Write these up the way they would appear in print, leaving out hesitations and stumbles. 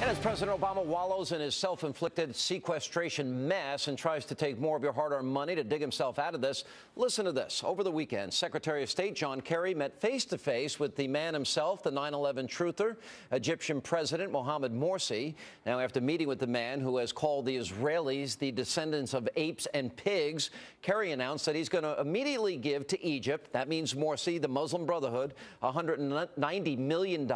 And as President Obama wallows in his self-inflicted sequestration mess and tries to take more of your hard-earned money to dig himself out of this, listen to this. Over the weekend, Secretary of State John Kerry met face-to-face with the man himself, the 9/11 truther, Egyptian President Mohamed Morsi. Now, after meeting with the man who has called the Israelis the descendants of apes and pigs, Kerry announced that he's going to immediately give to Egypt, that means Morsi, the Muslim Brotherhood, $190 million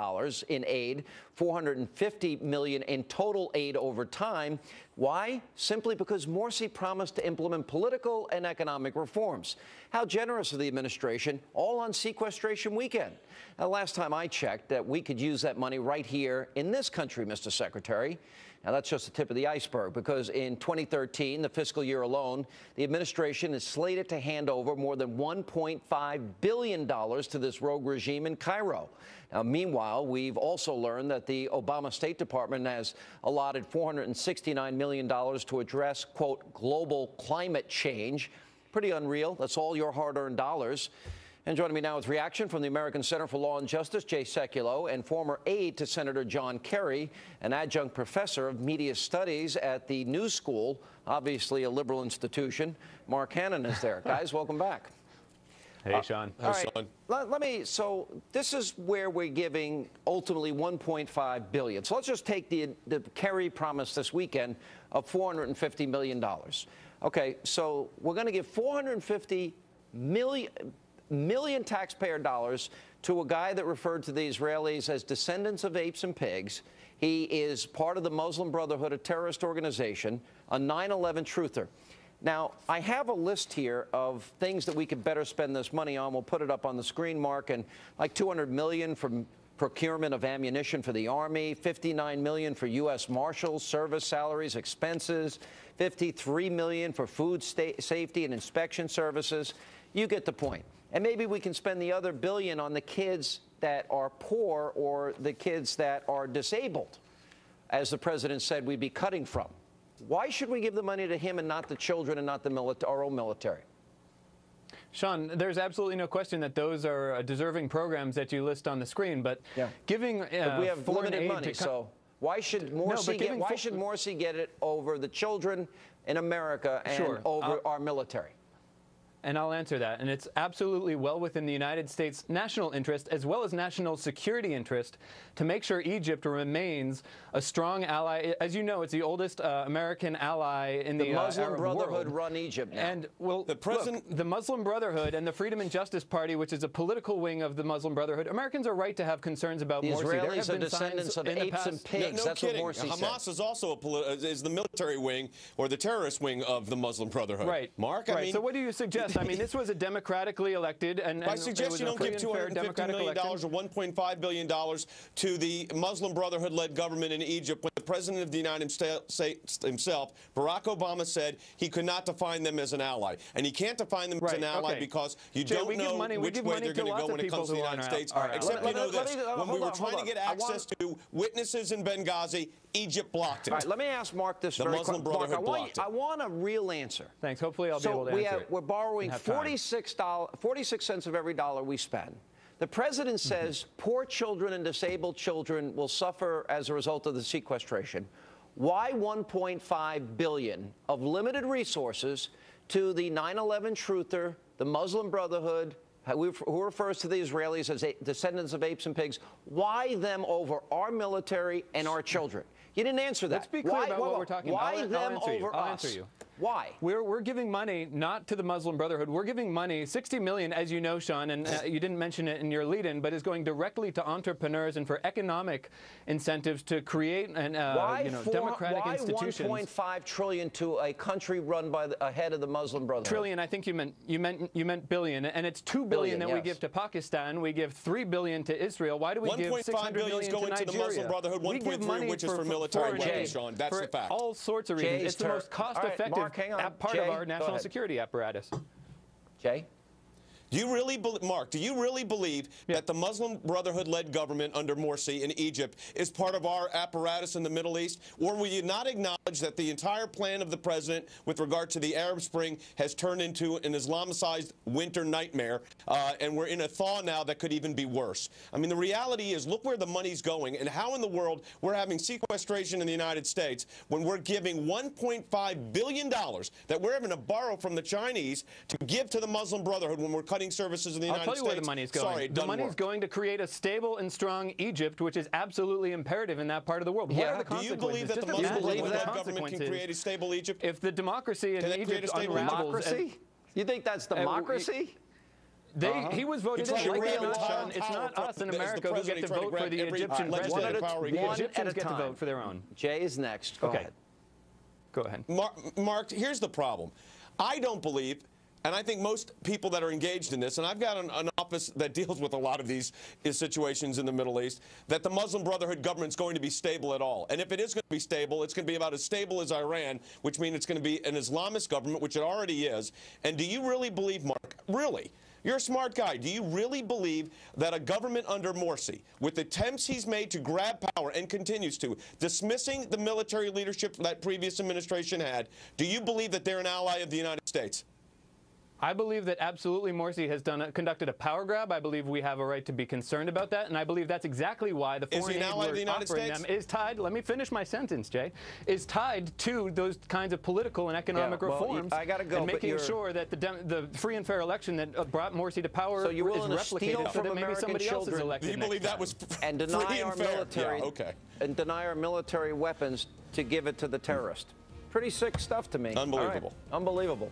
in aid, $450 million in total aid over time. Why? Simply because Morsi promised to implement political and economic reforms. How generous of the administration, all on sequestration weekend. Now, last time I checked, that we could use that money right here in this country, Mr. Secretary. Now, that's just the tip of the iceberg, because in 2013, the fiscal year alone, the administration is slated to hand over more than $1.5 billion to this rogue regime in Cairo. Now, meanwhile, we've also learned that the Obama State Department has allotted $469 million to address, quote, global climate change. Pretty unreal. That's all your hard-earned dollars. And joining me now with reaction from the American Center for Law and Justice, Jay Sekulow, and former aide to Senator John Kerry, an adjunct professor of media studies at the New School, obviously a liberal institution. Mark Hannity is there. Guys, welcome back. Hey, Sean. All right. So this is where we're giving ultimately $1.5 billion. So let's just take the Kerry promise this weekend of $450 million. Okay, so we're going to give $450 million taxpayer dollars to a guy that referred to the Israelis as descendants of apes and pigs. He is part of the Muslim Brotherhood, a terrorist organization, a 9/11 truther. Now, I have a list here of things that we could better spend this money on. We'll put it up on the screen, Mark, and like $200 million for procurement of ammunition for the Army, $59 million for U.S. Marshals, service salaries, expenses, $53 million for food safety and inspection services. You get the point. And maybe we can spend the other billion on the kids that are poor or the kids that are disabled, as the president said we'd be cutting from. Why should we give the money to him and not the children and not our own military? Sean, there's absolutely no question that those are deserving programs that you list on the screen, but giving but we have limited money, so why should Morsi get it over the children in America and over our military? And I'll answer that. And it's absolutely well within the United States' national interest as well as national security interest to make sure Egypt remains a strong ally. As you know, it's the oldest American ally in the Muslim Arab Brotherhood world. Run Egypt now. And well, the Muslim Brotherhood and the Freedom and Justice Party, which is a political wing of the Muslim Brotherhood, Americans are right to have concerns about the Morsi. Israelis are descendants of apes and pigs. No That's kidding. what Morsi Hamas said. is also is the military wing or the terrorist wing of the Muslim Brotherhood. Right. Mark, right. I mean, so what do you suggest? I mean, this was a democratically elected and I suggest you don't give $250 million or $1.5 billion to the Muslim Brotherhood-led government in Egypt when the President of the United States himself, Barack Obama, said he could not define them as an ally. And he can't define them as an ally because you don't know which way they're going to go when it comes to the United States. Except you know this, when we were trying to get access to witnesses in Benghazi, Egypt blocked it. All right, let me ask Mark this very quickly. Mark, I want a real answer. Thanks. Hopefully I'll be able to answer it. We're borrowing 46 cents of every dollar we spend. The president says poor children and disabled children will suffer as a result of the sequestration. Why $1.5 billion of limited resources to the 9/11 truther, the Muslim Brotherhood, who refers to the Israelis as descendants of apes and pigs? Why them over our military and our children? You didn't answer that. Let's be clear about what we're talking about. Why them over us? I'll answer you. Why? We're giving money not to the Muslim Brotherhood. We're giving money, $60 million, as you know, Sean, and you didn't mention it in your lead-in, but is going directly to entrepreneurs and for economic incentives to create an, democratic institutions. Why $1.5 trillion to a country run by a head of the Muslim Brotherhood? Trillion, I think you meant billion, and it's $2 billion that we give to Pakistan. We give $3 billion to Israel. Why do we give $600 million to Nigeria? to the Muslim Brotherhood, 1.3 which is for military weapons, Sean. That's the fact. All sorts of reasons. It's the most cost-effective part of our national security apparatus. Jay? Do you really, Mark, do you really believe that the Muslim Brotherhood-led government under Morsi in Egypt is part of our apparatus in the Middle East? Or will you not acknowledge that the entire plan of the president with regard to the Arab Spring has turned into an Islamicized winter nightmare, and we're in a thaw now that could even be worse? I mean, the reality is, look where the money's going, and how in the world we're having sequestration in the United States when we're giving $1.5 billion that we're having to borrow from the Chinese to give to the Muslim Brotherhood when we're cutting services in the United States. I'll tell you where the money is going. Sorry, the money is going to create a stable and strong Egypt, which is absolutely imperative in that part of the world. What are the consequences? Do you believe that the Muslim Brotherhood government can create a stable Egypt? If the democracy in Egypt unravels... You think that's democracy? He was voted in. It's not us in America who get to vote for the Egyptian president. The Egyptians get to vote for their own. Jay is next. Go ahead. Go ahead. Mark, here's the problem. I don't believe, and I think most people that are engaged in this, and I've got an office that deals with a lot of these situations in the Middle East, that the Muslim Brotherhood government is going to be stable at all. And if it is going to be stable, it's going to be about as stable as Iran, which means it's going to be an Islamist government, which it already is. And do you really believe, Mark, really, you're a smart guy, do you really believe that a government under Morsi, with attempts he's made to grab power and continues to, dismissing the military leadership that previous administration had, do you believe that they're an ally of the United States? I believe that absolutely Morsi has conducted a power grab. I believe we have a right to be concerned about that, and I believe that's exactly why the foreign aid we're offering them is tied, let me finish my sentence, Jay, is tied to those kinds of political and economic reforms and making sure that the free and fair election that brought Morsi to power is replicated so that maybe somebody else is elected. Do you believe that was and deny our military and deny our military weapons to give it to the terrorist? Pretty sick stuff to me. Unbelievable. Unbelievable.